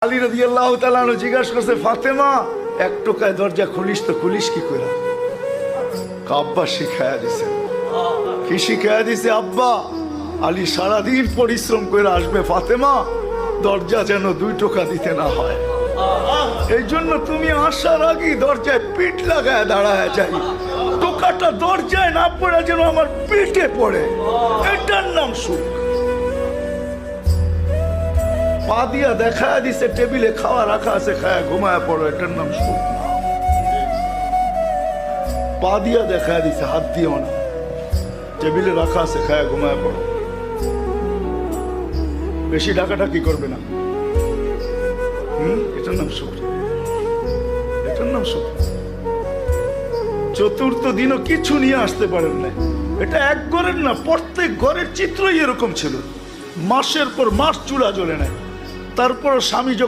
আলী রাদিয়াল্লাহু তাআলা আনহু জিজ্ঞাসা করছে, ফাতেমা এক টোকায় দরজা খুলিস তো খুলিস কি করে? আব্বা শিখায়া দিছে। কি শিখায়া দিছে আব্বা? আলী সারাদিন পরিশ্রম করে আসবে, ফাতেমা দরজা যেন 2 টোকা দিতে না হয়, এই জন্য তুমি আসার আগে দরজায় পিঠ লাগায় দাঁড়ায় যাই, টোকাটা দরজায় না পড়ে যেন আমার পিঠে পড়ে, এটার নাম সুখ। পা দিয়া দেখা দিছে টেবিলে খাওয়া রাখা আছে, খায়া ঘুমায় পড়ো, এটার নাম সুখ না। পা দিয়া দেখা দিছে, হাত দিও না, টেবিলে রাখা আছে, খায়া ঘুমায় পড়ো। বেশি ডাকাটা কি করবে না, এটার নাম সুখ, এটার নাম সুখ। চতুর্থ দিনও কিছু নিয়ে আসতে পারেন না, এটা এক ঘরের না, প্রত্যেক ঘরের চিত্রই এরকম ছিল। মাসের পর মাস চুলা জ্বলে নাই, তারপর স্বামী যখন